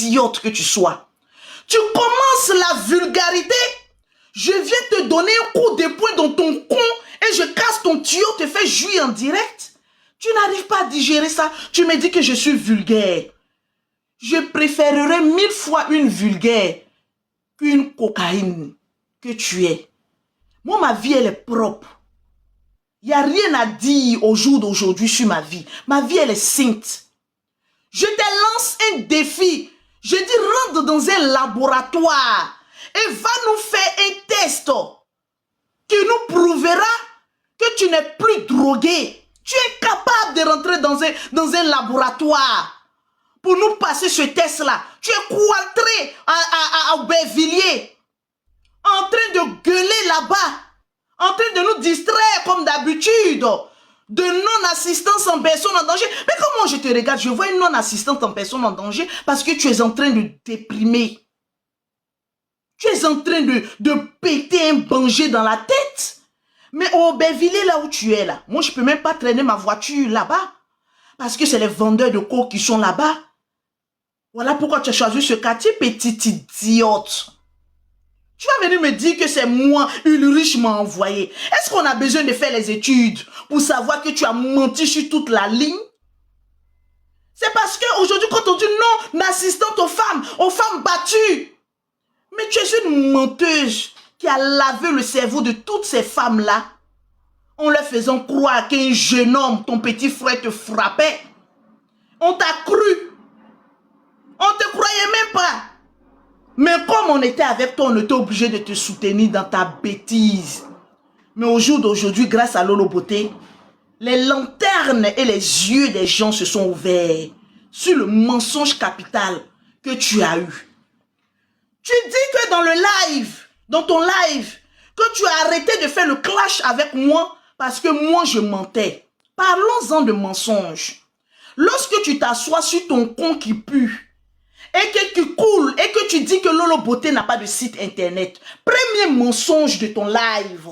idiote que tu sois. Tu commences la vulgarité. Je viens te donner un coup de poing dans ton con et je casse ton tuyau, te fais jouir en direct. Tu n'arrives pas à digérer ça. Tu me dis que je suis vulgaire. Je préférerais 1000 fois une vulgaire qu'une cocaïne que tu es. Moi, ma vie, elle est propre. Il n'y a rien à dire au jour d'aujourd'hui sur ma vie. Ma vie, elle est sainte. Je te lance un défi. Je dis, rentre dans un laboratoire et va nous faire un test qui nous prouvera que tu n'es plus drogué. Tu es capable de rentrer dans un laboratoire pour nous passer ce test-là. Tu es cloîtré à Aubervilliers, en train de gueuler là-bas, en train de nous distraire comme d'habitude, de non-assistance en personne en danger. Mais comment je te regarde? Je vois une non-assistante en personne en danger parce que tu es en train de déprimer. Tu es en train de péter un danger dans la tête. Mais au Aubervilliers, là où tu es là, moi je ne peux même pas traîner ma voiture là-bas. Parce que c'est les vendeurs de coke qui sont là-bas. Voilà pourquoi tu as choisi ce quartier, petite idiote. Tu vas venir me dire que c'est moi, Ulrich m'a envoyé. Est-ce qu'on a besoin de faire les études pour savoir que tu as menti sur toute la ligne? C'est parce qu'aujourd'hui, quand on dit non, assistante aux femmes battues. Mais tu es une menteuse qui a lavé le cerveau de toutes ces femmes-là en leur faisant croire qu'un jeune homme, ton petit frère, te frappait. On t'a cru. On ne te croyait même pas. Mais comme on était avec toi, on était obligé de te soutenir dans ta bêtise. Mais au jour d'aujourd'hui, grâce à Lolo Beauté, les lanternes et les yeux des gens se sont ouverts sur le mensonge capital que tu as eu. Tu dis que dans le live, dans ton live, que tu as arrêté de faire le clash avec moi parce que moi je mentais. Parlons-en de mensonge. Lorsque tu t'assois sur ton con qui pue, et que tu coules, et que tu dis que Lolo Beauté n'a pas de site internet. Premier mensonge de ton live.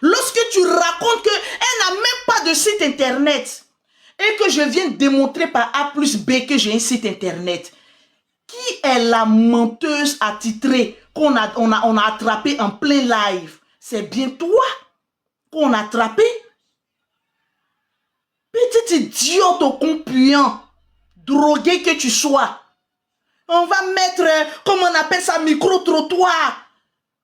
Lorsque tu racontes qu'elle n'a même pas de site internet, et que je viens démontrer par A plus B que j'ai un site internet, qui est la menteuse attitrée qu'on a attrapée en plein live? C'est bien toi qu'on a attrapé. Petite idiote au compuant, drogué que tu sois. On va mettre, comment on appelle ça, micro-trottoir.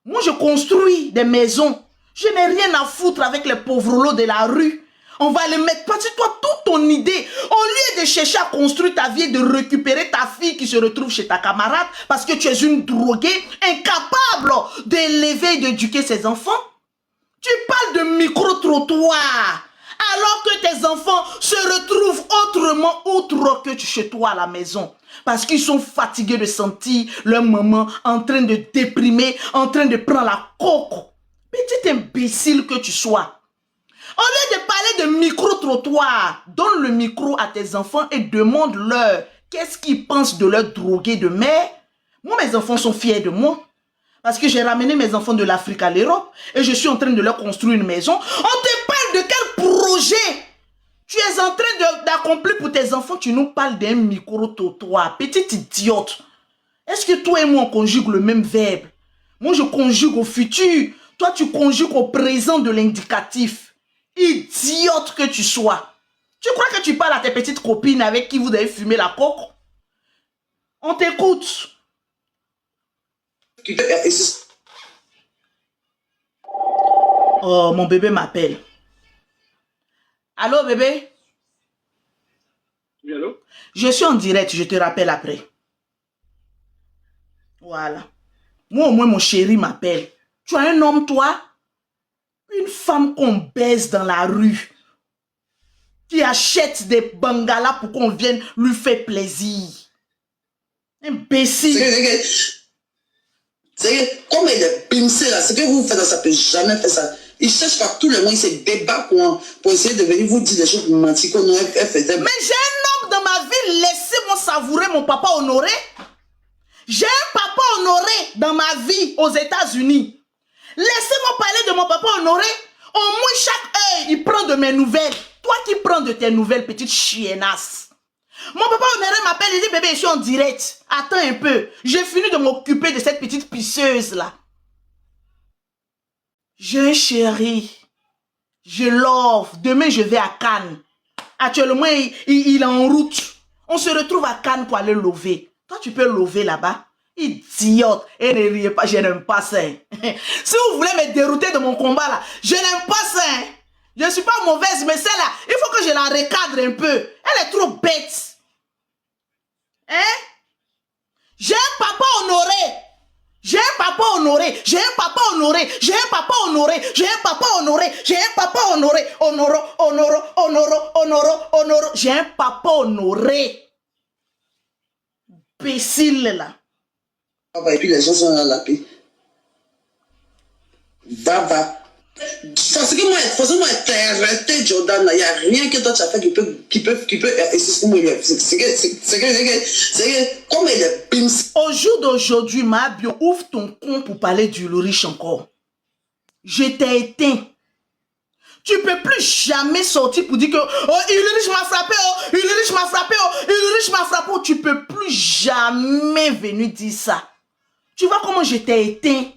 Moi, je construis des maisons. Je n'ai rien à foutre avec les pauvres lots de la rue. On va les mettre. Parce que toi, toute ton idée, au lieu de chercher à construire ta vie et de récupérer ta fille qui se retrouve chez ta camarade, parce que tu es une droguée, incapable d'élever et d'éduquer ses enfants, tu parles de micro-trottoir. Alors que tes enfants se retrouvent autrement autre que chez toi à la maison. Parce qu'ils sont fatigués de sentir leur maman en train de déprimer, en train de prendre la coque. Petit imbécile que tu sois. Au lieu de parler de micro-trottoir, donne le micro à tes enfants et demande-leur qu'est-ce qu'ils pensent de leur drogué de mère. Moi, mes enfants sont fiers de moi. Parce que j'ai ramené mes enfants de l'Afrique à l'Europe et je suis en train de leur construire une maison. On te parle de quel projet tu es en train d'accomplir pour tes enfants? Tu nous parles d'un micro-trottoir. Petite idiote. Est-ce que toi et moi on conjugue le même verbe? Moi je conjugue au futur. Toi tu conjugues au présent de l'indicatif. Idiote que tu sois. Tu crois que tu parles à tes petites copines avec qui vous avez fumé la coque? On t'écoute. Oh, mon bébé m'appelle. Allô, bébé? Oui, allô? Je suis en direct, je te rappelle après. Voilà. Moi, au moins, mon chéri m'appelle. Tu as un homme, toi? Une femme qu'on baise dans la rue. Qui achète des bangalas pour qu'on vienne lui faire plaisir. Imbécile. C'est comme il est pincé là, ce que vous faites, ça ne peut jamais faire ça. Il cherche par tout le monde, il se débat pour essayer de venir vous dire des choses pour mentir qu'on aurait fait. Mais j'ai un homme dans ma vie, laissez-moi savourer mon papa honoré. J'ai un papa honoré dans ma vie aux États-Unis. Laissez-moi parler de mon papa honoré. Au moins chaque heure, il prend de mes nouvelles. Toi qui prends de tes nouvelles, petite chiennasse. Mon papa honoré m'appelle, il dit, bébé, je suis en direct. Attends un peu. J'ai fini de m'occuper de cette petite pisseuse là. J'ai un chéri. Je l'offre. Demain, je vais à Cannes. Actuellement, il est en route. On se retrouve à Cannes pour aller lever. Toi, tu peux lever là-bas. Idiote. Et ne riez pas, je n'aime pas ça. Si vous voulez me dérouter de mon combat là, je n'aime pas ça. Je ne suis pas mauvaise, mais celle-là, il faut que je la recadre un peu. Elle est trop bête. Hein? J'ai un papa honoré. J'ai un papa honoré. J'ai un papa honoré. J'ai un papa honoré. J'ai un papa honoré. J'ai un papa honoré. Honoro, honoro, honoro, honoro, honoro. J'ai un papa honoré. Imbécile là. Et puis les gens sont dans la paix. Va. Parce que moi, arrêter Jordan, il n'y a rien que toi tu as fait qui peut, c'est que, comme il est pince. Au jour d'aujourd'hui, ma bio, ouvre ton compte pour parler du riche encore. Je t'ai éteint. Tu peux plus jamais sortir pour dire que, oh, Ulrich m'a frappé, oh, Ulrich m'a frappé, oh, Ulrich m'a frappé, oh. Tu peux plus jamais venir dire ça. Tu vois comment je t'ai éteint?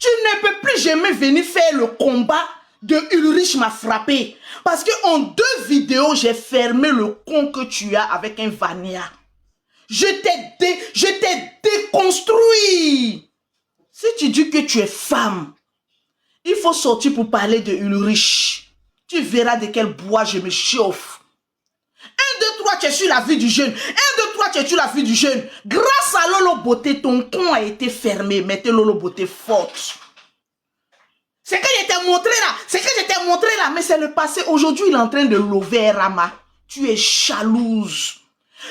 Tu ne peux plus jamais venir faire le combat de Ulrich m'a frappé. Parce qu'en 2 vidéos, j'ai fermé le compte que tu as avec un Vania. Je t'ai déconstruit. Si tu dis que tu es femme, il faut sortir pour parler de Ulrich. Tu verras de quel bois je me chauffe. 1, 2, 3, tu es sur la vie du jeune. 1, 2, 3, tu es sur la vie du jeune. Grâce à Lolo Beauté, ton compte a été fermé. Mettez Lolo Beauté forte. C'est que je t'ai montré là. Mais c'est le passé. Aujourd'hui, il est en train de lever Rama. Tu es jalouse.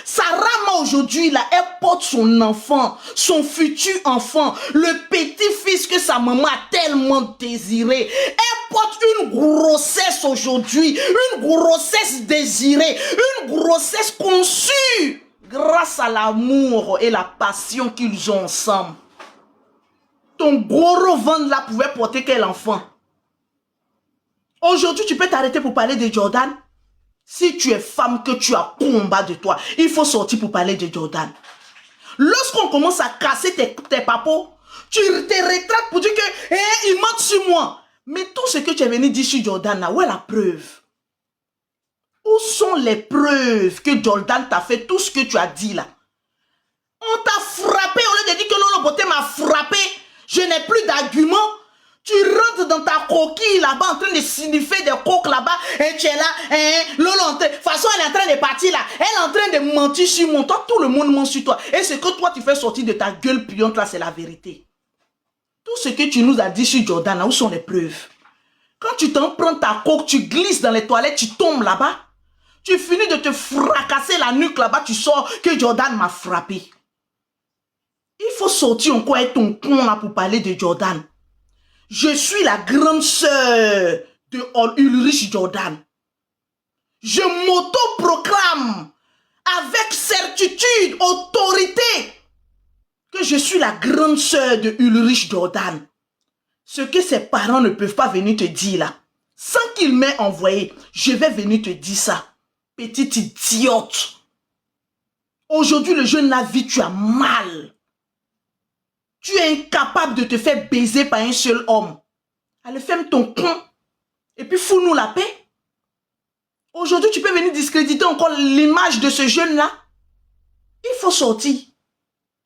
Sa Rama aujourd'hui, là, elle porte son enfant, son futur enfant, le petit-fils que sa maman a tellement désiré. Elle porte une grossesse aujourd'hui, une grossesse désirée, une grossesse conçue grâce à l'amour et la passion qu'ils ont ensemble. Ton gros ventre là pouvait porter quel enfant? Aujourd'hui, tu peux t'arrêter pour parler de Jordan? Si tu es femme, que tu as combat de toi, il faut sortir pour parler de Jordan. Lorsqu'on commence à casser tes papos, tu te retraites pour dire que il ment sur moi. Mais tout ce que tu es venu dire sur Jordan, là, où est la preuve? Où sont les preuves que Jordan t'a fait tout ce que tu as dit là? On t'a frappé, au lieu de dire que Lolo Beauté m'a frappé, je n'ai plus d'arguments. Tu rentres dans ta coquille là-bas en train de sniffer des coques là-bas et tu es là, Lolo, de toute façon elle est en train de partir là, elle est en train de mentir sur moi, toi tout le monde ment sur toi. Et ce que toi tu fais sortir de ta gueule puante là, c'est la vérité. Tout ce que tu nous as dit sur Jordan, là, où sont les preuves? Quand tu t'en prends ta coque, tu glisses dans les toilettes, tu tombes là-bas, tu finis de te fracasser la nuque là-bas, tu sors que Jordan m'a frappé. Il faut sortir encore avec ton con là pour parler de Jordan. Je suis la grande sœur de Ulrich Jordan. Je m'auto-proclame avec certitude, autorité, que je suis la grande sœur de Ulrich Jordan. Ce que ses parents ne peuvent pas venir te dire là, sans qu'ils m'aient envoyé, je vais venir te dire ça. Petite idiote. Aujourd'hui, le jeune la vie, tu as mal. Tu es incapable de te faire baiser par un seul homme. Allez, ferme ton con. Et puis fous-nous la paix. Aujourd'hui, tu peux venir discréditer encore l'image de ce jeune-là. Il faut sortir.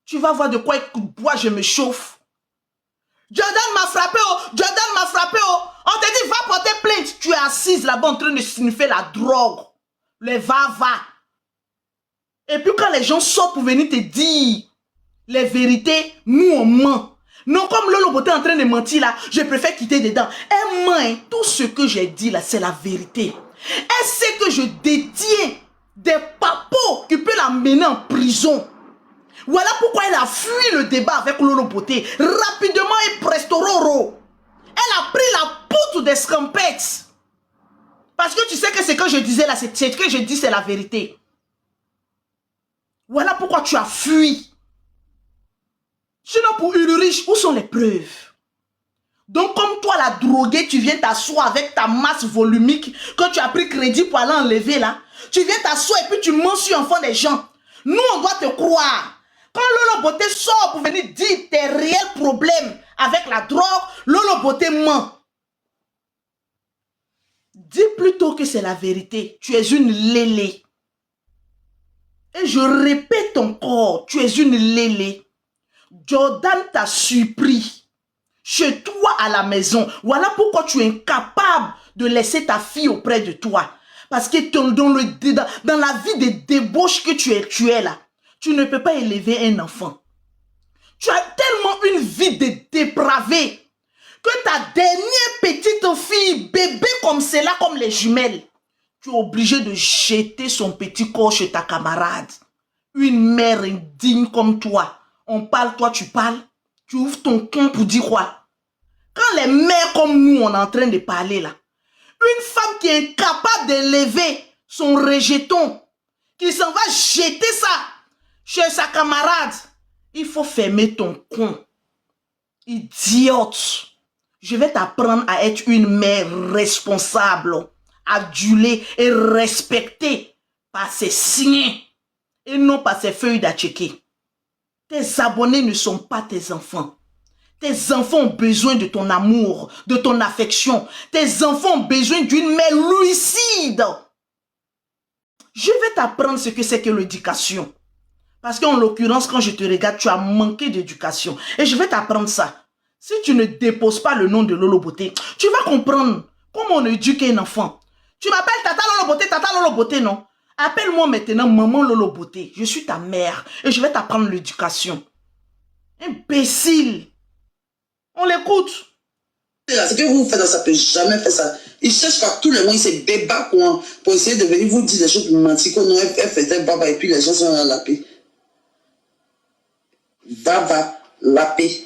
Tu vas voir de quoi bois je me chauffe. Jordan m'a frappé, oh. Jordan m'a frappé, oh. On te dit, va porter plainte. Tu es assise là-bas en train de sniffer la drogue. Le va-va. Et puis quand les gens sortent pour venir te dire les vérités, nous on ment. Non, comme Lolo Beauté est en train de mentir là, je préfère quitter dedans. Elle ment, hein. Tout ce que j'ai dit là, c'est la vérité. Elle sait que je détiens des papos qui peuvent la mener en prison. Voilà pourquoi elle a fui le débat avec Lolo Beauté. Rapidement et prestoro. Elle a pris la poutre des scampettes. Parce que tu sais que ce que je disais là, c'est ce que je dis, c'est la vérité. Voilà pourquoi tu as fui. Sinon pour Ulrich, où sont les preuves? Donc comme toi la droguée, tu viens t'asseoir avec ta masse volumique que tu as pris crédit pour aller enlever là. Tu viens t'asseoir et puis tu mens sur l'enfant des gens. Nous, on doit te croire. Quand Lolo Beauté sort pour venir dire tes réels problèmes avec la drogue, Lolo Beauté ment. Dis plutôt que c'est la vérité. Tu es une lélé. Et je répète encore, tu es une lélé. Jordan t'a surpris chez toi à la maison. Voilà pourquoi tu es incapable de laisser ta fille auprès de toi. Parce que dans la vie de débauche que tu es là, tu ne peux pas élever un enfant. Tu as tellement une vie de dépravé que ta dernière petite fille, bébé comme celle-là, comme les jumelles, tu es obligé de jeter son petit corps chez ta camarade. Une mère indigne comme toi. On parle, toi tu parles. Tu ouvres ton compte pour dire quoi? Quand les mères comme nous, on est en train de parler là, une femme qui est incapable d'élever son rejeton, qui s'en va jeter ça chez sa camarade, il faut fermer ton con. Idiote. Je vais t'apprendre à être une mère responsable, adulée et respectée par ses signes et non par ses feuilles d'atchéké. Tes abonnés ne sont pas tes enfants. Tes enfants ont besoin de ton amour, de ton affection. Tes enfants ont besoin d'une mère lucide. Je vais t'apprendre ce que c'est que l'éducation. Parce qu'en l'occurrence, quand je te regarde, tu as manqué d'éducation. Et je vais t'apprendre ça. Si tu ne déposes pas le nom de Lolo Beauté, tu vas comprendre comment on éduque un enfant. Tu m'appelles Tata Lolo Beauté, non? Appelle-moi maintenant Maman Lolo Beauté. Je suis ta mère et je vais t'apprendre l'éducation. Imbécile. On l'écoute. Ce que vous faites, ça ne peut jamais faire ça. Il cherche par tous les moyens, il se débat pour essayer de venir vous dire des choses pour mentir qu'on elle faisait baba et puis les gens sont dans la paix. Baba, la paix.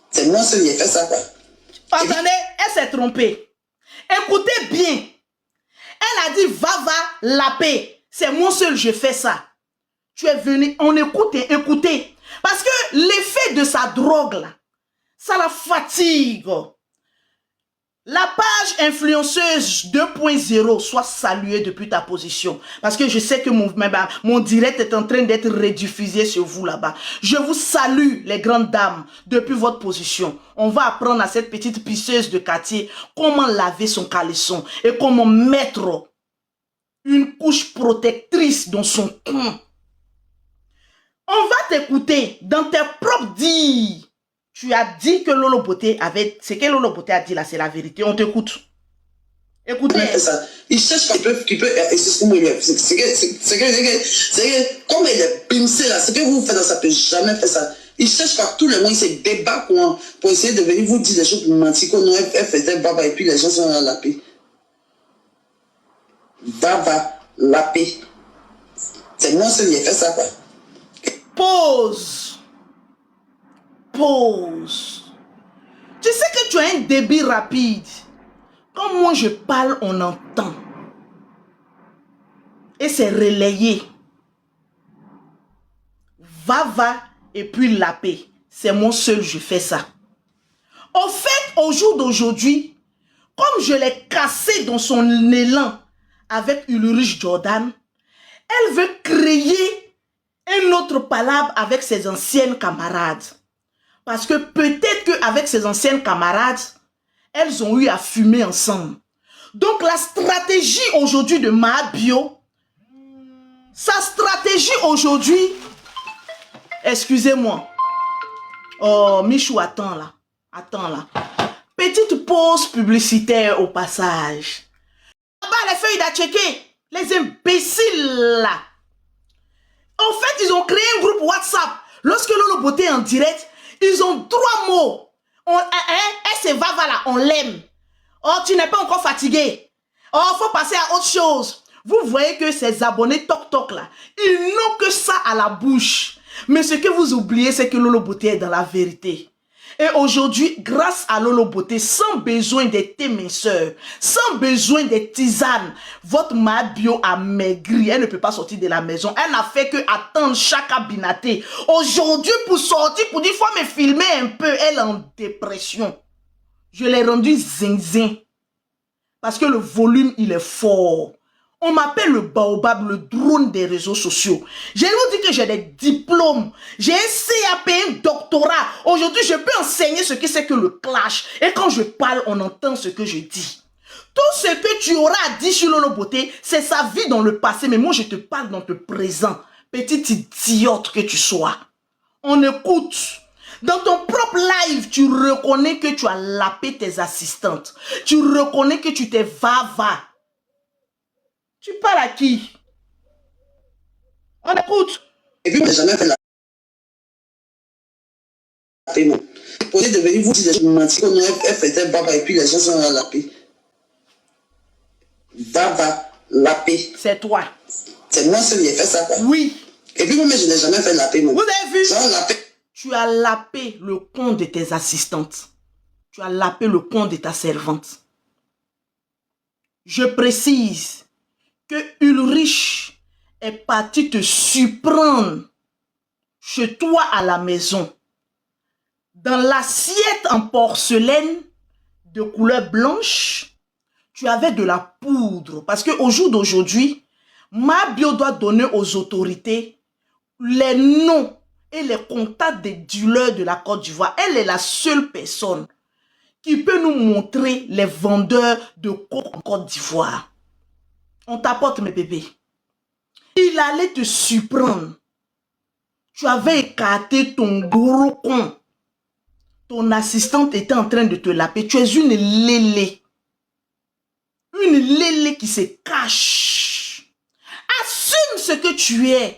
C'est moi seul qui ai fait ça, quoi. Attendez, elle s'est trompée. Écoutez bien. Elle a dit va, la paix. C'est moi seul, je fais ça. Tu es venu, on écoute et écoutez. Parce que l'effet de sa drogue, là, ça la fatigue. La page influenceuse 2.0 soit saluée depuis ta position. Parce que je sais que mon direct est en train d'être rediffusé sur vous là-bas. Je vous salue, les grandes dames, depuis votre position. On va apprendre à cette petite pisseuse de quartier comment laver son caleçon et comment mettre une couche protectrice dans son con. On va t'écouter dans tes propres dires. Tu as dit que Lolo Beauté avait... Ce que Lolo Beauté a dit là, c'est la vérité. On t'écoute. Écoutez. Il cherche pas qu'il peut... C'est que... Comme il est pincé là, ce que vous faites, ça ne peut jamais faire ça. Il cherche par tous les moyens, il se débat pour essayer de venir vous dire des choses pour mentir qu'on elle faisait baba et puis les gens sont dans la paix. Baba, la paix. C'est moi seul qui ai fait ça, quoi. Pause. Pause. Tu sais que tu as un débit rapide. Quand moi je parle, on entend. Et c'est relayé. Va, et puis la paix. C'est moi seul, je fais ça. Au fait, au jour d'aujourd'hui, comme je l'ai cassé dans son élan avec Ulrich Jordan, elle veut créer une autre palabre avec ses anciennes camarades. Parce que peut-être qu'avec ses anciennes camarades, elles ont eu à fumer ensemble. Donc la stratégie aujourd'hui de Mahabio, sa stratégie aujourd'hui, excusez-moi, oh Michou, attends là, petite pause publicitaire au passage. Là-bas les feuilles d'atchéké, les imbéciles là. En fait, ils ont créé un groupe WhatsApp. Lorsque Lolo Beauté est en direct, ils ont 3 mots. C'est Vava là, on l'aime. Oh, tu n'es pas encore fatigué. Oh, faut passer à autre chose. Vous voyez que ces abonnés toc là, ils n'ont que ça à la bouche. Mais ce que vous oubliez, c'est que Lolo Beauté est dans la vérité. Et aujourd'hui, grâce à Lolo Beauté, sans besoin des thés minceurs, sans besoin des tisanes, votre Mahabio a maigri. Elle ne peut pas sortir de la maison. Elle n'a fait que attendre chaque abinaté. Aujourd'hui, pour sortir, pour dire, il faut me filmer un peu. Elle est en dépression. Je l'ai rendu zinzin. Parce que le volume, il est fort. On m'appelle le baobab, le drone des réseaux sociaux. Je vous dis que j'ai des diplômes. J'ai un CAP, un doctorat. Aujourd'hui, je peux enseigner ce que c'est que le clash. Et quand je parle, on entend ce que je dis. Tout ce que tu auras à dire sur Lolo Beauté, c'est sa vie dans le passé. Mais moi, je te parle dans le présent. Petite idiote que tu sois. On écoute. Dans ton propre live, tu reconnais que tu as lapé tes assistantes. Tu reconnais que tu t'es va-va. Tu parles à qui? On écoute. Et puis, on n'a jamais fait la paiement. Vous pouvez devenir vous dire des mentir qu'on a fait un baba et puis les gens sont à la paix. Baba, la paix. C'est toi. C'est moi seul qui ai fait ça, quoi. Oui. Et puis, moi, je n'ai jamais fait la paiement. Vous avez vu? Genre, la paix. Tu as lapé le compte de tes assistantes. Tu as lapé le compte de ta servante. Je précise que Ulrich est parti te surprendre chez toi à la maison. Dans l'assiette en porcelaine de couleur blanche, tu avais de la poudre. Parce qu'au jour d'aujourd'hui, Mabio doit donner aux autorités les noms et les contacts des dealers de la Côte d'Ivoire. Elle est la seule personne qui peut nous montrer les vendeurs de coke en Côte d'Ivoire. On t'apporte mes bébés. Il allait te surprendre. Tu avais écarté ton gros con. Ton assistante était en train de te laper. Tu es une lélé. Une lélé qui se cache. Assume ce que tu es.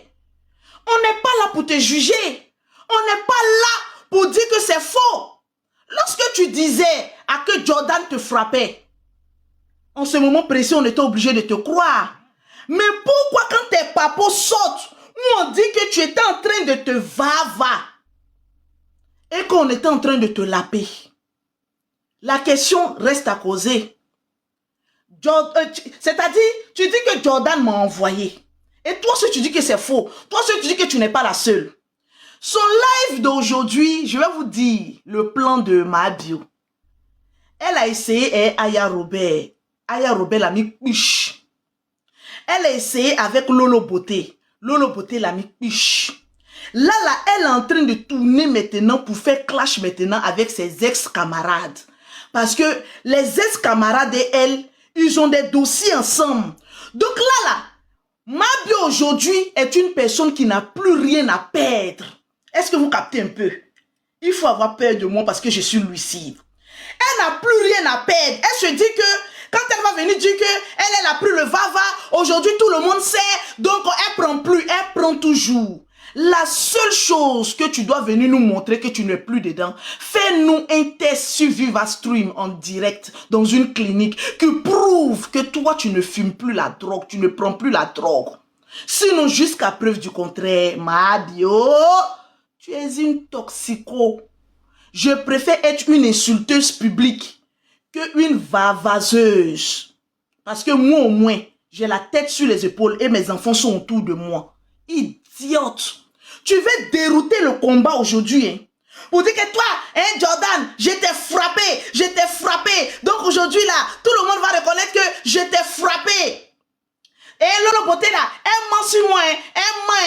On n'est pas là pour te juger. On n'est pas là pour dire que c'est faux. Lorsque tu disais à que Jordan te frappait, en ce moment précis, on était obligé de te croire. Mais pourquoi quand tes papos sortent, où on dit que tu étais en train de te va-va et qu'on était en train de te laper? La question reste à causer. C'est-à-dire, tu dis que Jordan m'a envoyé. Et toi, si tu dis que c'est faux, toi, si tu dis que tu n'es pas la seule. Son live d'aujourd'hui, je vais vous dire le plan de Mabio. Elle a essayé Aya Robert. Aya Robert l'a mis piche. Elle a essayé avec Lolo Beauté. Lolo Beauté l'a mis piche. Là, elle est en train de tourner maintenant pour faire clash maintenant avec ses ex-camarades. Parce que les ex-camarades et elle, ils ont des dossiers ensemble. Donc là, Mabio aujourd'hui est une personne qui n'a plus rien à perdre. Est-ce que vous captez un peu? Il faut avoir peur de moi parce que je suis lucide. Elle n'a plus rien à perdre. Elle se dit que quand elle va venir dire qu'elle a pris le va-va, aujourd'hui tout le monde sait, donc elle prend plus, elle prend toujours. La seule chose que tu dois venir nous montrer que tu n'es plus dedans, fais-nous un test sur VivaStream en direct dans une clinique qui prouve que toi tu ne fumes plus la drogue, tu ne prends plus la drogue. Sinon, jusqu'à preuve du contraire, Mabio, tu es une toxico. Je préfère être une insulteuse publique qu'une vavaseuse. Parce que moi au moins, j'ai la tête sur les épaules et mes enfants sont autour de moi. Idiote. Tu veux dérouter le combat aujourd'hui, hein? Pour dire que toi, hein, Jordan, je t'ai frappé. Donc aujourd'hui là, tout le monde va reconnaître que je t'ai frappé. Et Lolo Beauté là, elle ment sur moi, elle ment.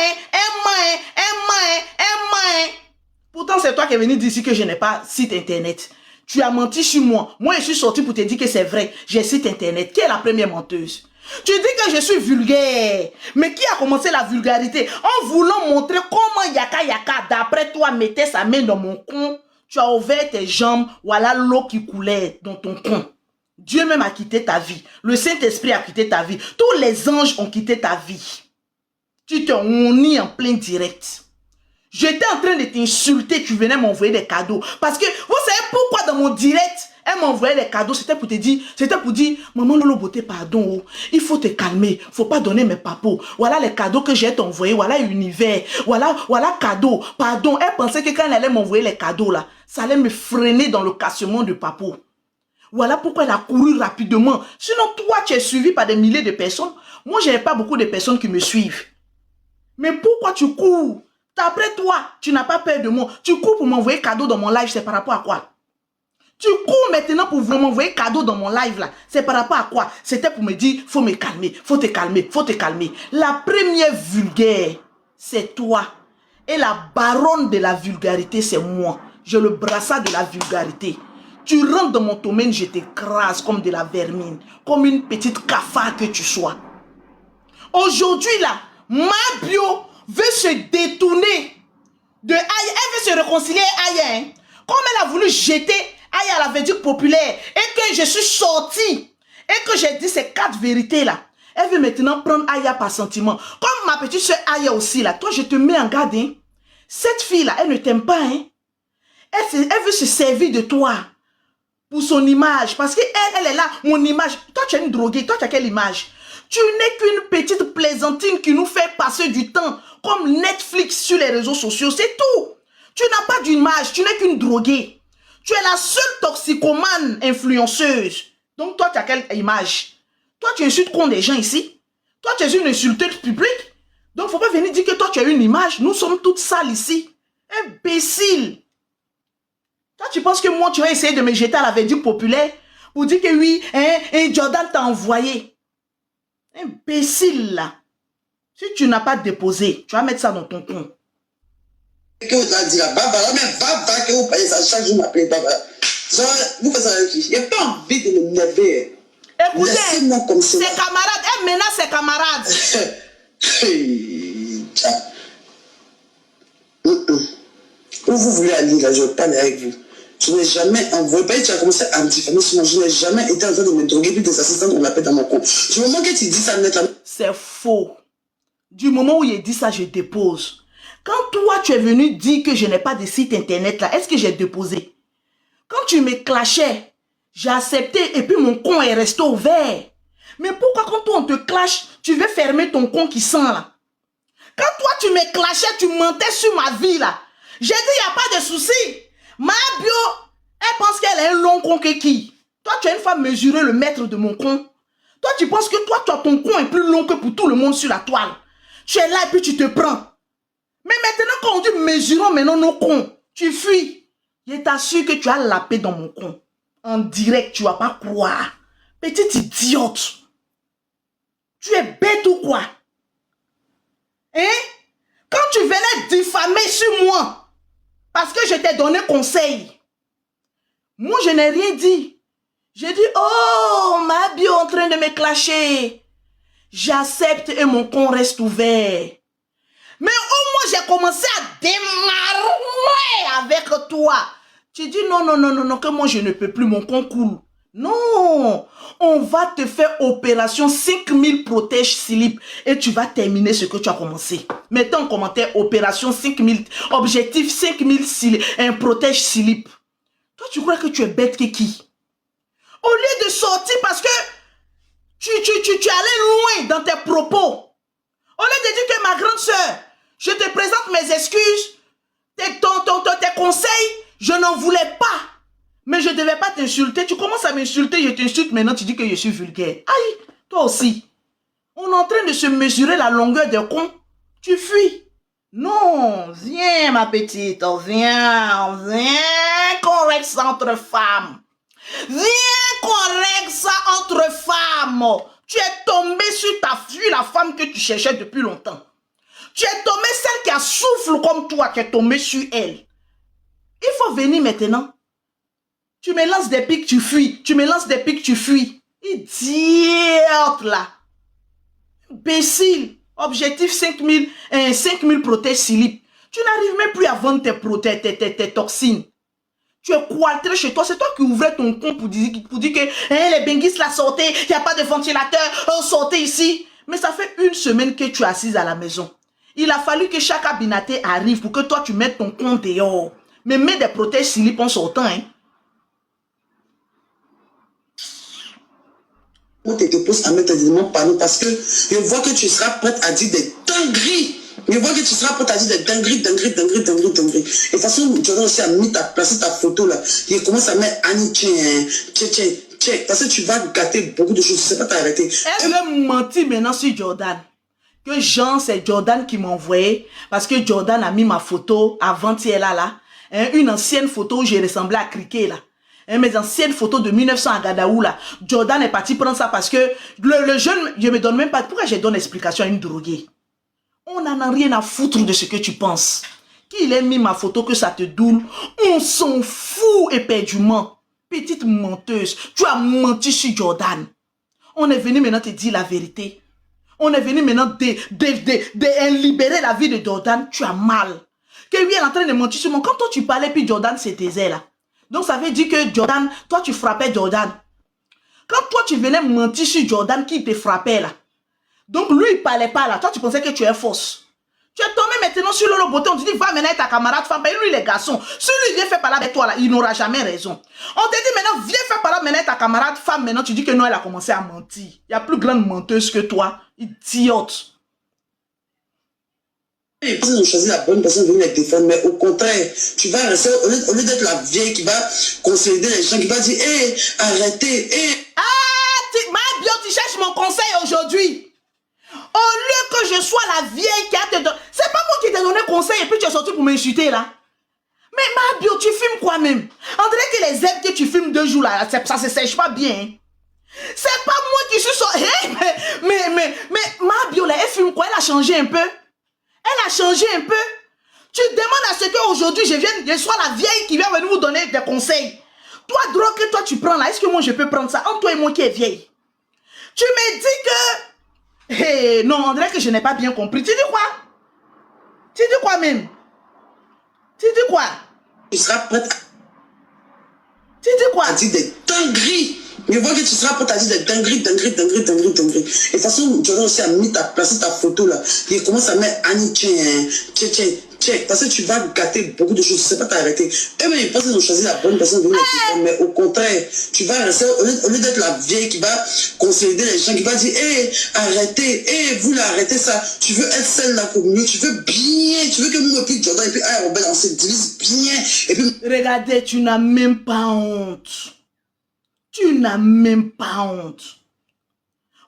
Pourtant c'est toi qui es venu dire ici que je n'ai pas site internet. Tu as menti sur moi. Moi je suis sorti pour te dire que c'est vrai. J'ai site internet. Qui est la première menteuse? Tu dis que je suis vulgaire. Mais qui a commencé la vulgarité? En voulant montrer comment Yaka, d'après toi, mettait sa main dans mon con. Tu as ouvert tes jambes. Voilà l'eau qui coulait dans ton con. Dieu même a quitté ta vie. Le Saint-Esprit a quitté ta vie. Tous les anges ont quitté ta vie. Tu te honnis en plein direct. J'étais en train de t'insulter. Tu venais m'envoyer des cadeaux. Parce que vous savez pourquoi dans mon direct, elle m'envoyait des cadeaux, c'était pour te dire, maman Lolo Beauté, pardon, il faut te calmer, faut pas donner mes papos. Voilà les cadeaux que j'ai t'envoyé, voilà univers, voilà cadeau, pardon. Elle pensait que quand elle allait m'envoyer les cadeaux là, ça allait me freiner dans le cassement de papo. Voilà pourquoi elle a couru rapidement. Sinon, toi, tu es suivi par des milliers de personnes. Moi, je n'ai pas beaucoup de personnes qui me suivent. Mais pourquoi tu cours? Après toi, tu n'as pas peur de moi. Tu cours pour m'envoyer cadeau dans mon live, c'est par rapport à quoi? Tu cours maintenant pour m'envoyer cadeau dans mon live là. C'est par rapport à quoi? C'était pour me dire, faut me calmer, faut te calmer, faut te calmer. La première vulgaire, c'est toi. Et la baronne de la vulgarité, c'est moi. Je le brassard de la vulgarité. Tu rentres dans mon domaine, je t'écrase comme de la vermine. Comme une petite cafard que tu sois. Aujourd'hui là, ma bio veut se détourner de Aya. Elle veut se réconcilier avec Aya. Hein. Comme elle a voulu jeter Aya à la verdict populaire et que je suis sorti et que j'ai dit ces 4 vérités là. Elle veut maintenant prendre Aya par sentiment. Comme ma petite soeur Aya aussi là. Toi je te mets en garde. Hein. Cette fille là, elle ne t'aime pas. Hein. Elle veut se servir de toi. Pour son image. Parce qu'elle est là. Mon image. Toi tu es une droguée. Toi tu as quelle image? Tu n'es qu'une petite plaisantine qui nous fait passer du temps. Comme Netflix sur les réseaux sociaux. C'est tout. Tu n'as pas d'image. Tu n'es qu'une droguée. Tu es la seule toxicomane influenceuse. Donc toi, tu as quelle image? Toi, tu insultes contre des gens ici. Toi, tu es une insulteuse publique. Donc, il ne faut pas venir dire que toi, tu as une image. Nous sommes toutes sales ici. Imbécile. Toi, tu penses que moi, tu vas essayer de me jeter à la verdict populaire pour dire que oui, hein, et Jordan t'a envoyé. Imbécile, là. Si tu n'as pas déposé, tu vas mettre ça dans ton compte. Que vous avez dit là, Baba, mais Baba, que vous payez ça chaque jour, m'appelez Baba. Vous faites ça avec qui? Il n'y a pas envie de me nerver. Écoutez, ses camarades, elle menace ses camarades. Où vous voulez aller là, je vais parler avec vous. Je n'ai jamais envoyé, tu as commencé à me diffamer sur moi, je n'ai jamais été en train de me droguer, puis des assistants, on l'appelle dans mon compte. Du moment que tu dis ça, net là. C'est faux. Du moment où il dit ça, je dépose. Quand toi, tu es venu dire que je n'ai pas de site internet là, est-ce que j'ai déposé? Quand tu me clashais, j'ai accepté et puis mon compte est resté ouvert. Mais pourquoi quand toi on te clash, tu veux fermer ton compte qui sent là? Quand toi tu me clashais, tu mentais sur ma vie là. J'ai dit il n'y a pas de souci. Ma bio, elle pense qu'elle a un long compte que qui? Toi tu as une fois mesuré le mètre de mon compte. Toi tu penses que toi ton compte est plus long que pour tout le monde sur la toile. Tu es là et puis tu te prends. Mais maintenant quand on dit mesurons maintenant nos comptes, tu fuis. Je t'assure que tu as la paix dans mon compte. En direct, tu ne vas pas croire. Petite idiote. Tu es bête ou quoi? Hein? Quand tu venais diffamer sur moi, parce que je t'ai donné conseil, moi je n'ai rien dit. J'ai dit, oh, ma bio en train de me clasher. J'accepte et mon compte reste ouvert. Mais au moins j'ai commencé à démarrer avec toi. Tu dis non, que moi je ne peux plus, mon compte coule. Non, on va te faire opération 5000 protège slip et tu vas terminer ce que tu as commencé. Mettez en commentaire opération 5000, objectif 5000 slip, un protège slip. Toi tu crois que tu es bête que qui? Au lieu de sortir parce que tu allais loin dans tes propos. Au lieu de dire que ma grande soeur, je te présente mes excuses, tes conseils, je n'en voulais pas. Mais je ne devais pas t'insulter. Tu commences à m'insulter, je t'insulte, maintenant tu dis que je suis vulgaire. Aïe, toi aussi. On est en train de se mesurer la longueur des comptes. Tu fuis. Non, viens ma petite, viens qu'on règle ça entre femmes. Viens qu'on règle ça entre femmes. Tu es tombé sur ta fille, la femme que tu cherchais depuis longtemps. Tu es tombé, celle qui a souffle comme toi, tu es tombé sur elle. Il faut venir maintenant. Tu me lances des pics, tu fuis. Tu me lances des pics, tu fuis. Idiote là. Imbécile. Objectif 5000 protège slip. Tu n'arrives même plus à vendre tes toxines. Tu es cloîtré chez toi. C'est toi qui ouvrais ton compte pour dire que les benguistes la sortaient, il n'y a pas de ventilateur, sortez ici. Mais ça fait 1 semaine que tu es assise à la maison. Il a fallu que chaque abinaté arrive pour que toi tu mettes ton compte dehors. Mais mets des protèges slip en sortant. Hein. On te dépose à mettre des éléments par nous parce que je vois que tu seras prête à dire des dingueries. Je vois que tu seras prête à dire des dingueries. Et de toute façon, Jordan aussi a placé ta photo là. Il commence à mettre Annie, tiens. Parce que tu vas gâter beaucoup de choses. Je ne sais pas t'arrêter. Elle veut mentir maintenant sur Jordan. Que Jean, c'est Jordan qui m'a envoyé. Parce que Jordan a mis ma photo avant-hier là. Une ancienne photo où j'ai ressemblé à Criquet là. Hein, mes anciennes photos de 1900 à Gadaou, là, Jordan est parti prendre ça parce que le jeune, je me donne même pas... Pourquoi je donne explication à une droguée? On n'en a rien à foutre de ce que tu penses. Qu'il ait mis ma photo, que ça te doule, on s'en fout éperdument. Petite menteuse, tu as menti sur Jordan. On est venu maintenant te dire la vérité. On est venu maintenant de libérer la vie de Jordan. Tu as mal. Que lui est en train de mentir sur moi. Quand toi tu parlais, puis Jordan se taisait là. Donc ça veut dire que Jordan, toi tu frappais Jordan. Quand toi tu venais mentir sur Jordan qui te frappait là. Donc lui il parlait pas là. Toi tu pensais que tu es fausse. Tu es tombé maintenant sur Lolo Beauté. On te dit va maintenant avec ta camarade femme. Ben lui les garçons. Si lui vient faire parler avec toi là, il n'aura jamais raison. On te dit maintenant viens faire parler maintenant avec ta camarade femme. Maintenant tu dis que non elle a commencé à mentir. Il y a plus grande menteuse que toi. Idiote. Et puis, ils ont choisi la bonne personne pour venir les défendre, mais au contraire, tu vas rester, au lieu d'être la vieille qui va consolider les gens, qui va dire, hé, arrêtez, hé. Ah, ma bio, tu cherches mon conseil aujourd'hui. Au lieu que je sois la vieille qui a te donné, c'est pas moi qui t'ai donné conseil et puis tu es sorti pour m'insulter là. Mais ma bio, tu filmes quoi même? On dirait que les aides que tu filmes 2 jours là, ça se sèche pas bien. C'est pas moi qui suis sorti. Mais ma bio là, elle filme quoi? Elle a changé un peu. Elle a changé un peu. Tu demandes à ce qu'aujourd'hui, je sois la vieille qui vient venir vous donner des conseils. Toi, drogue que toi tu prends là, est-ce que moi je peux prendre ça entre toi et moi qui est vieille? Tu me dis que... Hey, non, on dirait que je n'ai pas bien compris. Tu dis quoi? Tu dis quoi même? Tu dis quoi? Tu seras prête Tu dis quoi? à dire des dingueries. Je vois que tu seras prête à dire des dingueries. Et de toute façon, Jordan aussi a mis placé ta photo là. Il commence à mettre Annie, check. Parce que tu vas gâter beaucoup de choses. Tu ne sais pas t'arrêter. Et bien, ils pensent qu'ils ont choisi la bonne personne de venir les défendre. Mais au contraire, tu vas rester, au lieu d'être la vieille qui va consolider les gens, qui va dire, hé, arrêtez, vous l'arrêtez ça. Tu veux être celle là comme nous. Tu veux que nous, et puis Jordan, et puis Robert, on se divise bien. Et puis... Regardez, tu n'as même pas honte. Tu n'as même pas honte.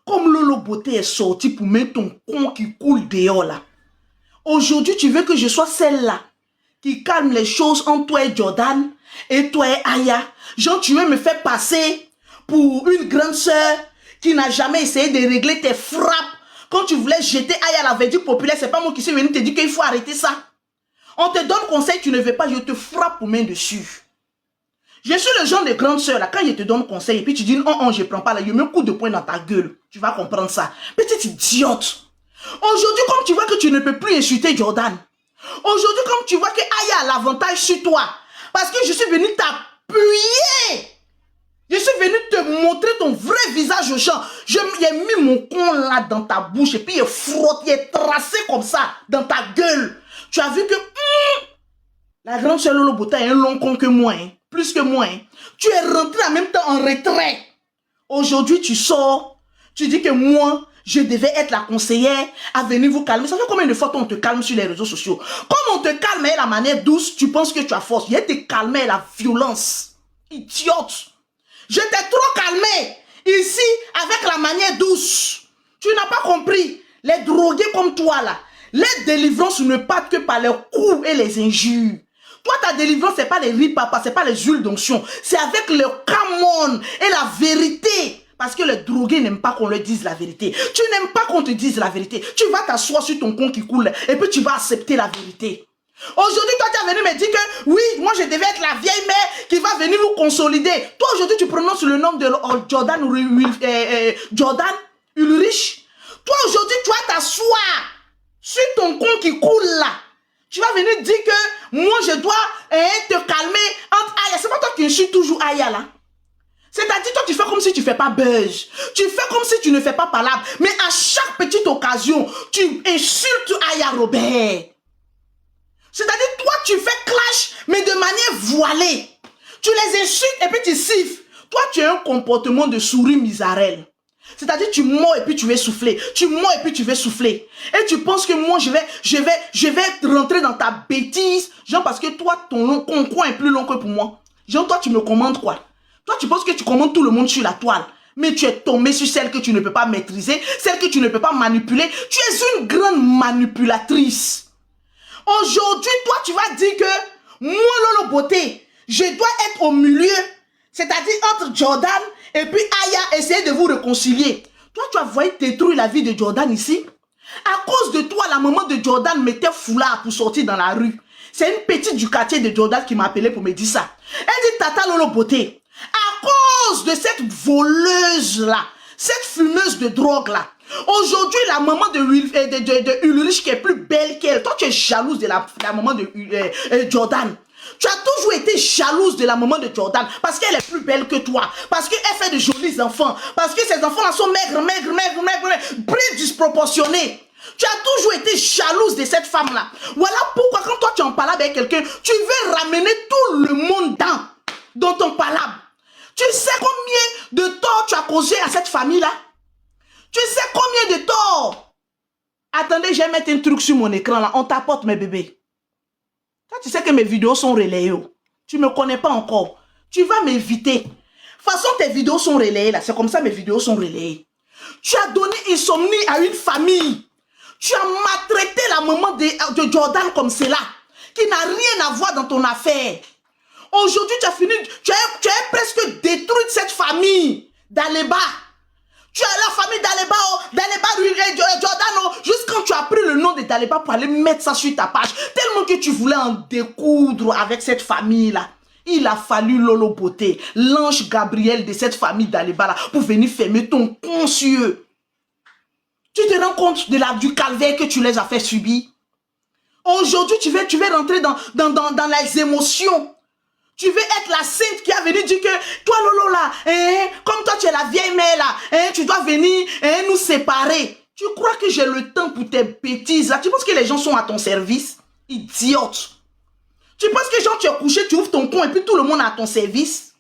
Comme Lolo Beauté est sorti pour mettre ton con qui coule dehors là. Aujourd'hui, tu veux que je sois celle-là qui calme les choses entre toi et Jordan et toi et Aya. Genre, tu veux me faire passer pour une grande sœur qui n'a jamais essayé de régler tes frappes. Quand tu voulais jeter Aya à la verdure populaire, c'est pas moi qui suis venu te dire qu'il faut arrêter ça. On te donne conseil, tu ne veux pas, je te frappe pour main dessus. Je suis le genre de grande sœur là, quand je te donne conseil et puis tu dis non, je prends pas là, je mets un coup de poing dans ta gueule. Tu vas comprendre ça. Petite idiote. Aujourd'hui, comme tu vois que tu ne peux plus insulter Jordan. Aujourd'hui, comme tu vois que Aya a l'avantage sur toi. Parce que je suis venu t'appuyer. Je suis venu te montrer ton vrai visage au champ. J'ai mis mon con là dans ta bouche et puis il est frotté, il est tracé comme ça dans ta gueule. Tu as vu que la grande sœur Lolo Beauté a un long con que moi. Hein. Plus que moi. Hein. Tu es rentré en même temps en retrait. Aujourd'hui, tu sors. Tu dis que moi, je devais être la conseillère à venir vous calmer. Ça fait combien de fois qu'on te calme sur les réseaux sociaux? Comme on te calmait la manière douce, tu penses que tu as force. Je te calmais la violence. Idiote. Je t'ai trop calmé ici avec la manière douce. Tu n'as pas compris. Les drogués comme toi là, les délivrances ne partent que par les coups et les injures. Toi, ta délivrance, ce n'est pas les riz papa, ce n'est pas les huiles d'onction. C'est avec le camon et la vérité. Parce que les drogués n'aiment pas qu'on leur dise la vérité. Tu n'aimes pas qu'on te dise la vérité. Tu vas t'asseoir sur ton con qui coule et puis tu vas accepter la vérité. Aujourd'hui, toi, tu es venu me dire que oui, moi, je devais être la vieille mère qui va venir vous consolider. Toi, aujourd'hui, tu prononces le nom de Jordan Ulrich. Toi, aujourd'hui, tu vas t'asseoir sur ton con qui coule là. Tu vas venir dire que moi, je dois te calmer entre Aya. C'est pas toi qui insultes toujours Aya là. C'est-à-dire, toi, tu fais comme si tu ne fais pas buzz. Tu fais comme si tu ne fais pas palabre. Mais à chaque petite occasion, tu insultes Aya Robert. C'est-à-dire, toi, tu fais clash, mais de manière voilée. Tu les insultes et puis tu siffles. Toi, tu as un comportement de souris misérable. C'est-à-dire, tu mords et puis tu vas souffler. Tu mords et puis tu vas souffler. Et tu penses que moi, je vais rentrer dans ta bêtise. Genre, parce que toi, ton coin est plus long que pour moi. Genre, toi, tu me commandes quoi? Toi, tu penses que tu commandes tout le monde sur la toile. Mais tu es tombé sur celle que tu ne peux pas maîtriser, celle que tu ne peux pas manipuler. Tu es une grande manipulatrice. Aujourd'hui, toi, tu vas dire que moi, Lolo Beauté, je dois être au milieu C'est-à-dire entre Jordan et puis Aya, essayez de vous réconcilier. Toi, tu as voulu détruire la vie de Jordan ici. À cause de toi, la maman de Jordan mettait foulard pour sortir dans la rue. C'est une petite du quartier de Jordan qui m'a appelé pour me dire ça. Elle dit, Tata Lolo Beauté, à cause de cette voleuse-là, cette fumeuse de drogue-là, aujourd'hui, la maman de Ulrich qui est plus belle qu'elle, toi, tu es jalouse de la maman de Jordan. Tu as toujours été jalouse de la maman de Jordan parce qu'elle est plus belle que toi, parce qu'elle fait de jolis enfants, parce que ces enfants-là sont maigres, prix disproportionnés. Tu as toujours été jalouse de cette femme-là. Voilà pourquoi quand toi tu en parles avec quelqu'un, tu veux ramener tout le monde dans ton palabre. Tu sais combien de tort tu as causé à cette famille-là? Tu sais combien de tort? Attendez, je vais mettre un truc sur mon écran là. On t'apporte mes bébés. Toi, tu sais que mes vidéos sont relayées. Tu ne me connais pas encore. Tu vas m'éviter. De toute façon, tes vidéos sont relayées là. C'est comme ça mes vidéos sont relayées. Tu as donné insomnie à une famille. Tu as maltraité la maman de Jordan comme cela, qui n'a rien à voir dans ton affaire. Aujourd'hui, tu as fini, tu as presque détruit cette famille d'Aleba. Tu as la famille d'Aleba, Jordan, juste quand tu as pris le nom de d'Aleba pour aller mettre ça sur ta page, tellement que tu voulais en découdre avec cette famille-là. Il a fallu Lolo Beauté, l'ange Gabriel de cette famille d'Aleba là, pour venir fermer ton conscieux. Tu te rends compte du calvaire que tu les as fait subir? Aujourd'hui, tu veux rentrer dans les émotions. Tu veux être la sainte qui a venu dire que toi, Lolo, là, comme toi, tu es la vieille mère, là, tu dois venir nous séparer. Tu crois que j'ai le temps pour tes bêtises, là? Tu penses que les gens sont à ton service? Idiote. Tu penses que genre, tu es couché, tu ouvres ton compte et puis tout le monde est à ton service?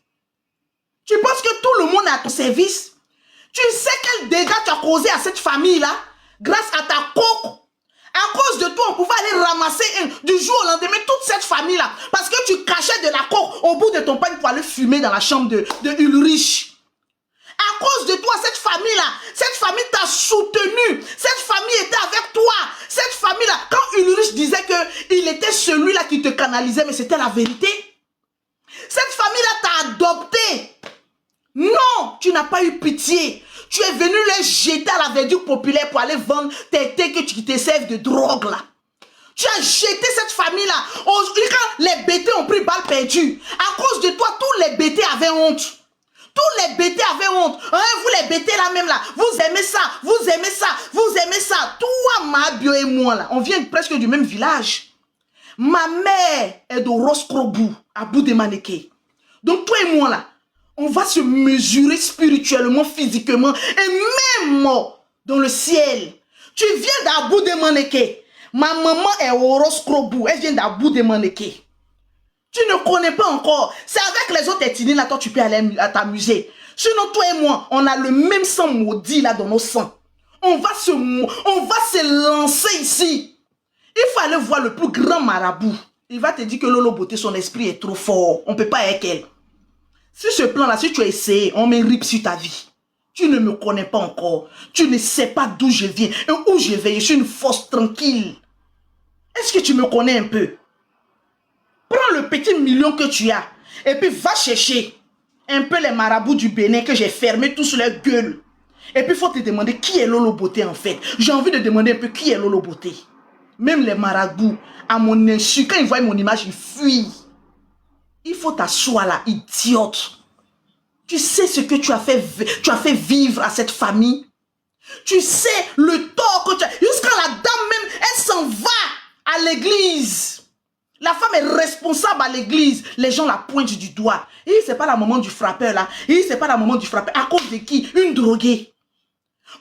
Tu penses que tout le monde est à ton service? Tu sais quel dégât tu as causé à cette famille-là grâce à ta coque. À cause de toi, on pouvait aller ramasser du jour au lendemain toute cette famille-là. Parce que tu cachais de la coque au bout de ton pain pour aller fumer dans la chambre de Ulrich. À cause de toi, cette famille t'a soutenu. Cette famille était avec toi. Cette famille-là, quand Ulrich disait qu'il était celui-là qui te canalisait, mais c'était la vérité. Cette famille-là t'a adopté. Non, tu n'as pas eu pitié. Tu es venu les jeter à la verdure populaire pour aller vendre tes thés que tu te serves de drogue là. Tu as jeté cette famille-là. Quand les bêtés ont pris balle perdue, à cause de toi, tous les bêtés avaient honte. Tous les bêtés avaient honte. Vous les bêtés là même là, vous aimez ça, vous aimez ça, vous aimez ça. Toi, Mabio et moi là, on vient presque du même village. Ma mère est de Roscrobou, à bout de Manéké. Donc toi et moi là, on va se mesurer spirituellement, physiquement et même dans le ciel. Tu viens d'Abou de Manéké. Ma maman est au Roscrobou. Elle vient d'Abou de Manéké. Tu ne connais pas encore. C'est avec les autres ethnies là, toi tu peux aller t'amuser. Sinon toi et moi, on a le même sang maudit là dans nos sangs. On va se lancer ici. Il faut aller voir le plus grand marabout. Il va te dire que Lolo Beauté, son esprit est trop fort. On ne peut pas avec elle. Sur ce plan-là, si tu as essayé, on met rip sur ta vie. Tu ne me connais pas encore. Tu ne sais pas d'où je viens et où je vais. Je suis une force tranquille. Est-ce que tu me connais un peu? Prends le petit million que tu as et puis va chercher un peu les marabouts du Bénin que j'ai fermés tous sur leur gueule. Et puis il faut te demander qui est Lolo Beauté en fait. J'ai envie de demander un peu qui est Lolo Beauté. Même les marabouts, à mon insu, quand ils voient mon image, ils fuient. Il faut t'asseoir là, idiote. Tu sais ce que tu as fait vivre à cette famille. Tu sais le tort que tu as. Jusqu'à la dame même, elle s'en va à l'église. La femme est responsable à l'église. Les gens la pointent du doigt. Et c'est pas la maman du frappeur là. Et c'est pas la maman du frappeur. À cause de qui? Une droguée.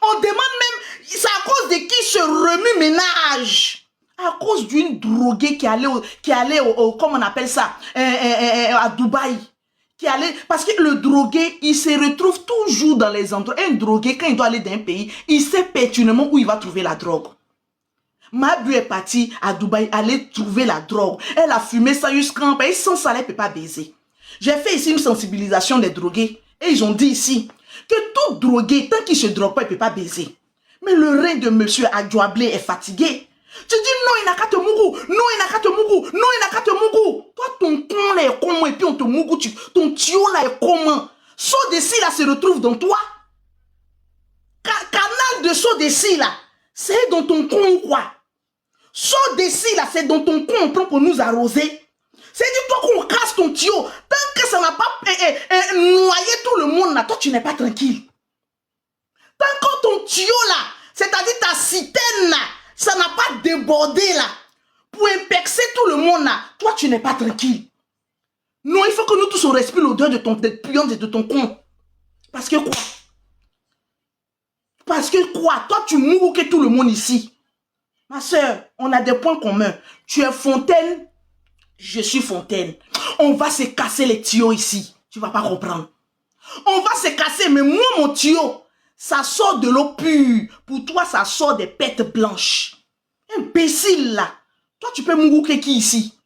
On demande même, c'est à cause de qui ce remue-ménage? À cause d'une droguée qui allait au comment on appelle ça, à Dubaï. Parce que le drogué, il se retrouve toujours dans les endroits. Un drogué, quand il doit aller dans un pays, il sait pertinemment où il va trouver la drogue. Mabu est partie à Dubaï, aller trouver la drogue. Elle a fumé ça jusqu'en pays, sans ça, elle ne peut pas baiser. J'ai fait ici une sensibilisation des drogués. Et ils ont dit ici que tout drogué, tant qu'il ne se drogue pas, il ne peut pas baiser. Mais le rein de monsieur Adjouablé est fatigué. Tu dis non, il n'a qu'à te mourou. Non, il n'a qu'à te mourou. Non, il n'a qu'à te mourou. Toi, ton con là est con, et puis on te mougou, ton tuyau là est comment? Saut d'ici là se retrouve dans toi. Canal de saut d'ici là, c'est dans ton con ou quoi? Saut d'ici là, c'est dans ton con, on prend pour nous arroser. C'est du toi qu'on casse ton tuyau. Tant que ça n'a pas noyé tout le monde là, toi tu n'es pas tranquille. Tant que ton tuyau là, c'est-à-dire ta citerne là, ça n'a pas débordé là, pour impexer tout le monde là, toi tu n'es pas tranquille. Non, il faut que nous tous on respire l'odeur de ton puant et de ton con. Parce que quoi? Parce que quoi? Toi tu mourras que tout le monde ici. Ma soeur, on a des points communs. Tu es Fontaine, je suis Fontaine. On va se casser les tuyaux ici. Tu vas pas comprendre. On va se casser, mais moi mon tuyau, ça sort de l'eau pure. Pour toi, ça sort des pètes blanches. Imbécile là. Toi, tu peux mourir qui ici?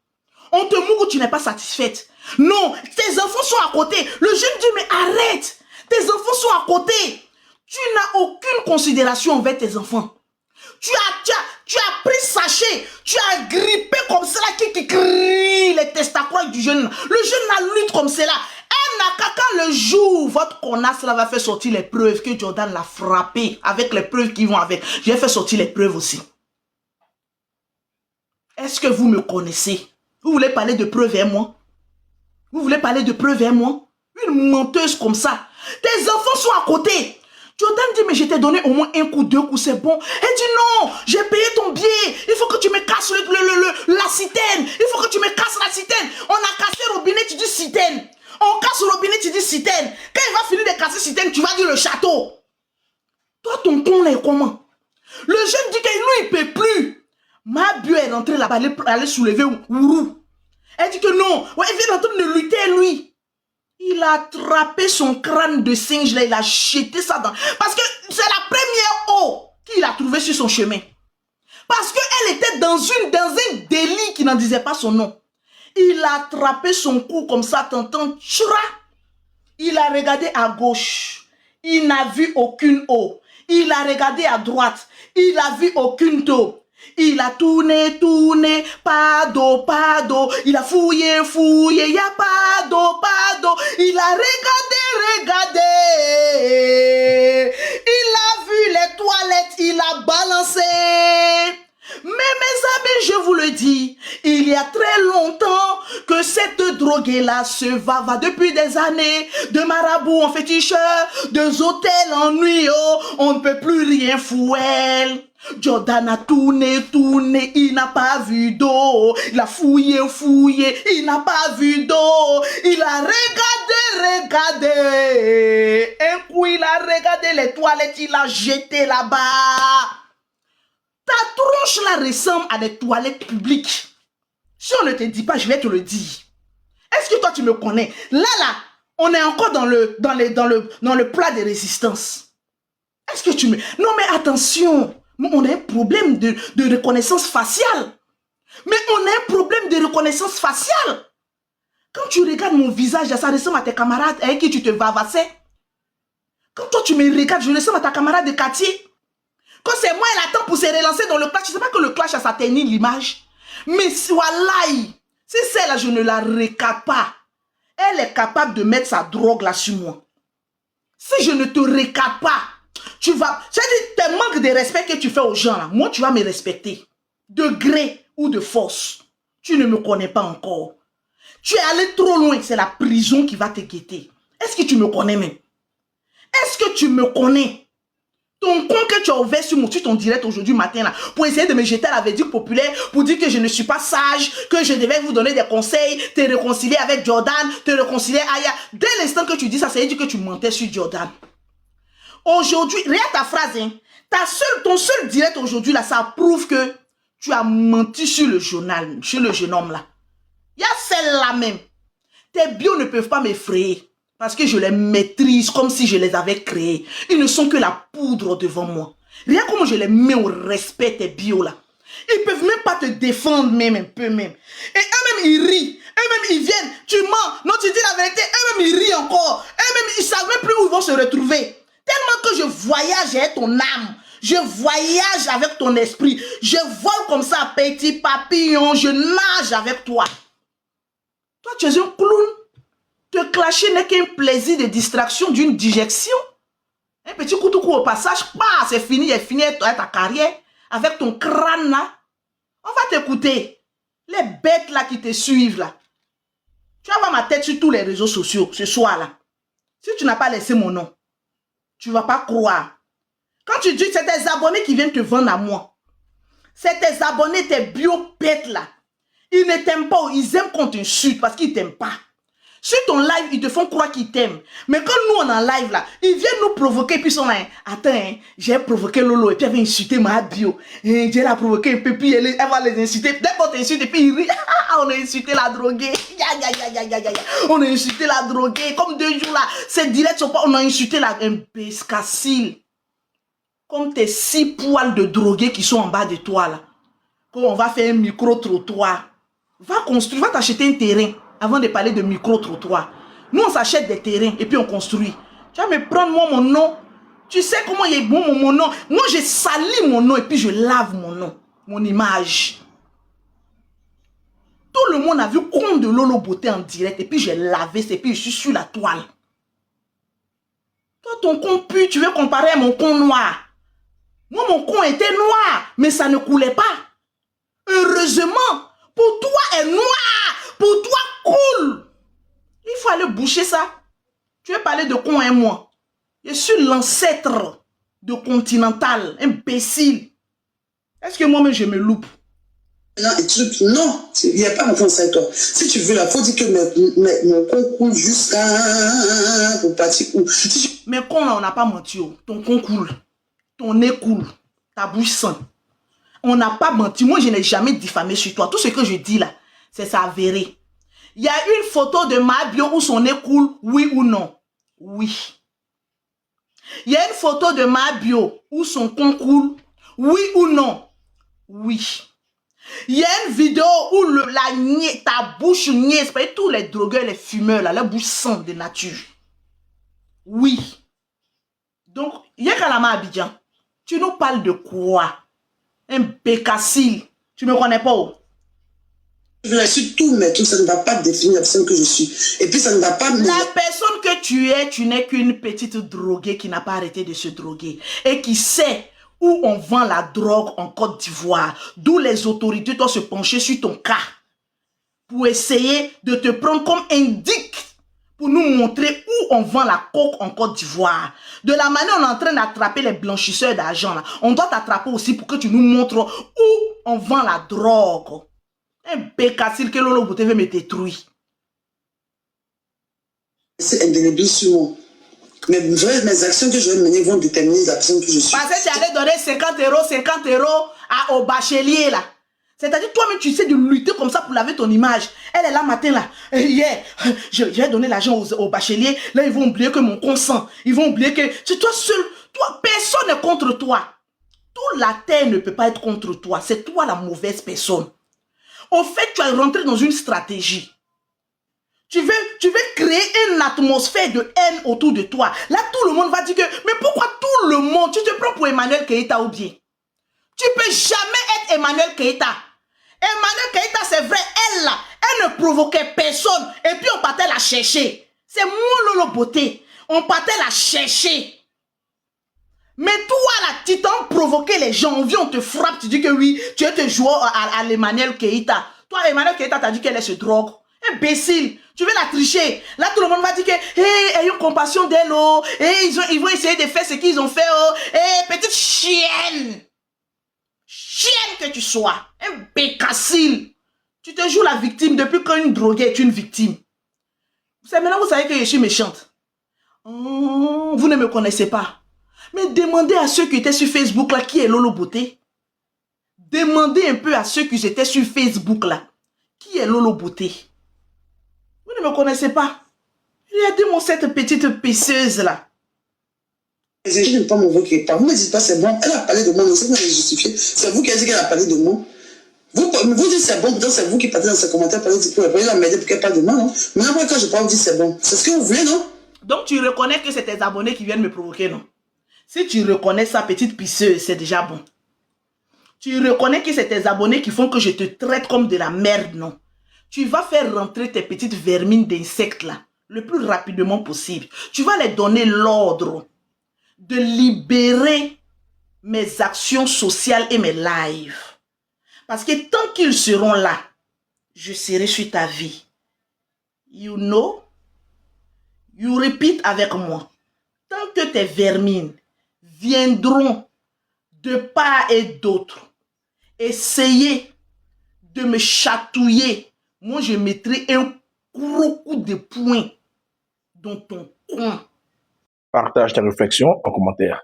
On te mourir, tu n'es pas satisfaite. Non, tes enfants sont à côté. Le jeune dit, mais arrête. Tes enfants sont à côté. Tu n'as aucune considération envers tes enfants. Tu as pris sachet. Tu as grippé comme cela qui crie les testacroix du jeune. Le jeune a lutte comme cela. Quand le jour où votre connasse là va faire sortir les preuves que Jordan l'a frappé avec les preuves qui vont avec, j'ai fait sortir les preuves aussi. Est-ce que vous me connaissez? Vous voulez parler de preuves et moi? Vous voulez parler de preuves et moi? Une menteuse comme ça. Tes enfants sont à côté. Jordan dit, mais je t'ai donné au moins un coup, 2 coups, c'est bon. Elle dit, non, j'ai payé ton billet. Il faut que tu me casses la citerne. Il faut que tu me casses la citerne. On a cassé le robinet, tu dis citerne. On casse le robinet, tu dis citerne. Quand il va finir de casser citerne, tu vas dire le château. Toi, ton con là est comment? Le jeune dit que lui, il ne peut plus. Ma bio est rentrée là-bas, elle allait soulever Ourou. Elle dit que non. Ouais, elle vient en train de lutter, lui. Il a attrapé son crâne de singe là, il a jeté ça dans... Parce que c'est la première eau qu'il a trouvée sur son chemin. Parce qu'elle était dans un délit qui n'en disait pas son nom. Il a attrapé son cou comme ça, t'entends, tchra. Il a regardé à gauche. Il n'a vu aucune eau. Il a regardé à droite. Il n'a vu aucune eau. Il a tourné, pas d'eau. Il a fouillé, il n'y a pas d'eau. Il a regardé. Il a vu les toilettes, il a balancé. Mais mes amis, je vous le dis, il y a très longtemps que cette droguée-là se va depuis des années, de marabout en féticheur, de hôtels en nuit, on ne peut plus rien fouer. Jordan a tourné, il n'a pas vu d'eau. Il a fouillé, il n'a pas vu d'eau. Il a regardé. Un coup, il a regardé les toilettes, il a jeté là-bas. Ta tronche là ressemble à des toilettes publiques. Si on ne te dit pas, je vais te le dire. Est-ce que toi tu me connais? Là, on est encore dans le plat de résistance. Est-ce que tu me... Non mais attention, on a un problème de reconnaissance faciale. Mais on a un problème de reconnaissance faciale. Quand tu regardes mon visage, ça ressemble à tes camarades avec qui tu te vavassais. Quand toi tu me regardes, je ressemble à ta camarade de quartier. Quand c'est moi, elle attend pour se relancer dans le clash. Je ne sais pas que le clash a s'atténué l'image. Mais voilà, si celle-là, je ne la regarde pas, elle est capable de mettre sa drogue là sur moi. Si je ne te regarde pas, tu vas... C'est-à-dire, tes manques de respect que tu fais aux gens là, moi, tu vas me respecter. De gré ou de force. Tu ne me connais pas encore. Tu es allé trop loin, c'est la prison qui va te guetter. Est-ce que tu me connais même? Est-ce que tu me connais? Ton compte que tu as ouvert sur ton direct aujourd'hui matin là, pour essayer de me jeter à la verdict populaire, pour dire que je ne suis pas sage, que je devais vous donner des conseils, te réconcilier avec Jordan, te réconcilier Aya. Dès l'instant que tu dis ça, ça veut dire que tu mentais sur Jordan. Aujourd'hui, regarde ta phrase, hein. Ton seul direct aujourd'hui là, ça prouve que tu as menti sur le journal, sur le jeune homme là. Il y a celle-là même. Tes bios ne peuvent pas m'effrayer. Parce que je les maîtrise comme si je les avais créés. Ils ne sont que la poudre devant moi. Regarde comment je les mets au respect, tes bios là. Ils ne peuvent même pas te défendre même un peu même. Et eux-mêmes ils rient. Eux-mêmes ils viennent. Tu mens. Non, tu dis la vérité. Eux-mêmes ils rient encore. Eux-mêmes ils ne savent même plus où ils vont se retrouver. Tellement que je voyage avec ton âme. Je voyage avec ton esprit. Je vole comme ça, petit papillon. Je nage avec toi. Toi, tu es un clown. Te clasher n'est qu'un plaisir de distraction d'une digestion. Un petit coup de cou au passage, c'est fini, il est fini ta carrière. Avec ton crâne là. On va t'écouter. Les bêtes là qui te suivent là. Tu vas voir ma tête sur tous les réseaux sociaux ce soir là. Si tu n'as pas laissé mon nom, tu ne vas pas croire. Quand tu dis c'est tes abonnés qui viennent te vendre à moi. C'est tes abonnés, tes bio-bêtes là. Ils ne t'aiment pas, ils aiment qu'on t'insulte parce qu'ils ne t'aiment pas. Sur ton live, ils te font croire qu'ils t'aiment. Mais quand nous, on est en live là, ils viennent nous provoquer. Puis ils sont là, attends, j'ai provoqué Lolo et puis elle va insulter ma bio. J'ai la provoqué un peu, puis elle va les insulter. Dès qu'on t'insulte, et puis ils rient. On a insulté la droguée. On a insulté la droguée. Comme 2 jours là, c'est direct, on a insulté la imbécile. Comme tes 6 poils de drogués qui sont en bas de toi là. Quand on va faire un micro-trottoir, va construire, va t'acheter un terrain. Avant de parler de micro-trottoir. Nous, on s'achète des terrains et puis on construit. Tu vas me prendre moi mon nom. Tu sais comment il est bon mon nom. Moi, je salis mon nom et puis je lave mon nom. Mon image. Tout le monde a vu compte de Lolo Beauté en direct et puis j'ai lavé et puis je suis sur la toile. Toi, ton con pue, tu veux comparer à mon con noir. Moi, mon con était noir, mais ça ne coulait pas. Heureusement, pour toi est noir. Pour toi, cool. Il faut aller boucher ça. Tu veux parler de con et moi. Je suis l'ancêtre de Continental, imbécile. Est-ce que moi-même je me loupe? Non, il n'y a pas mon avec toi. Si tu veux, il faut dire que mon con coule jusqu'à pour partir où. Mais con là, on n'a pas menti. Ton con coule. Ton nez coule. Ta bouche sent. On n'a pas menti. Moi, je n'ai jamais diffamé sur toi. Tout ce que je dis là, c'est ça avéré. Il y a une photo de ma bio où son nez coule, oui ou non? Oui. Il y a une photo de ma bio où son con coule, oui ou non? Oui. Il y a une vidéo où ta bouche niaise, pas tous les drogueurs, les fumeurs, là, leur bouche sent de nature. Oui. Donc, il y a Kalama Abidjan. Tu nous parles de quoi? Un bécassile. Tu ne me connais pas où? Je suis tout, mais tout ça ne va pas définir la personne que je suis. Et puis ça ne va pas me... La personne que tu n'es qu'une petite droguée qui n'a pas arrêté de se droguer et qui sait où on vend la drogue en Côte d'Ivoire. D'où les autorités doivent se pencher sur ton cas pour essayer de te prendre comme indique pour nous montrer où on vend la coke en Côte d'Ivoire. De la manière on est en train d'attraper les blanchisseurs d'argent, on doit t'attraper aussi pour que tu nous montres où on vend la drogue. Un bécassile que Lolo Beauté veut me détruire. C'est indélébile sur moi. Mes actions que je vais mener vont déterminer la personne que je suis. Parce que tu allais donner 50 euros au bachelier là. C'est-à-dire toi-même tu sais de lutter comme ça pour laver ton image. Elle est là matin là. Hier, je vais donner l'argent au bachelier. Là ils vont oublier que mon consent. Ils vont oublier que c'est toi seul. Toi, personne n'est contre toi. Toute la terre ne peut pas être contre toi. C'est toi la mauvaise personne. Au fait, tu es rentré dans une stratégie. Tu veux créer une atmosphère de haine autour de toi. Là, tout le monde va dire que, mais pourquoi tout le monde, tu te prends pour Emmanuel Keïta ou bien? Tu ne peux jamais être Emmanuel Keïta. Emmanuel Keïta, c'est vrai, elle là, elle ne provoquait personne. Et puis on partait la chercher. C'est moi Lolo Beauté. On partait la chercher. Mais toi là, tu t'en provoqué les gens, on vient, on te frappe, tu dis que oui, tu es te jouer à l'Emmanuel Keïta. Toi, Emmanuel Keïta t'a dit qu'elle se drogue. Imbécile, tu veux la tricher. Là, tout le monde va dire que, hey, ayons compassion d'elle, oh, hey, ils vont essayer de faire ce qu'ils ont fait, oh, hey, petite chienne. Chienne que tu sois, imbécile. Tu te joues la victime depuis qu'une droguée est une victime. C'est maintenant vous savez que je suis méchante. Vous ne me connaissez pas. Mais demandez à ceux qui étaient sur Facebook là, qui est Lolo Beauté. Demandez un peu à ceux qui étaient sur Facebook là, qui est Lolo Beauté. Vous ne me connaissez pas. Regardez-moi cette petite pisseuse là. Je n'aime pas mon voix qui parle. Vous ne me dites pas c'est bon. Elle a parlé de moi, non, c'est moi qui ai justifié. C'est vous qui avez dit qu'elle a parlé de moi. Vous dites c'est bon, c'est vous qui partez dans ses commentaires, pour la m'aider pour qu'elle parle de moi, non? Maintenant, quand je parle, vous dites c'est bon. C'est ce que vous voulez, non? Donc tu reconnais que c'est tes abonnés qui viennent me provoquer, non? Si tu reconnais sa petite pisseuse, c'est déjà bon. Tu reconnais que c'est tes abonnés qui font que je te traite comme de la merde, non? tu vas faire rentrer tes petites vermines d'insectes là, le plus rapidement possible. Tu vas les donner l'ordre de libérer mes actions sociales et mes lives. Parce que tant qu'ils seront là, je serai sur ta vie. You know? You repeat avec moi. Tant que tes vermines viendront de part et d'autre, essayer de me chatouiller, moi je mettrai un gros coup de poing dans ton coin. Partage tes réflexions en commentaire.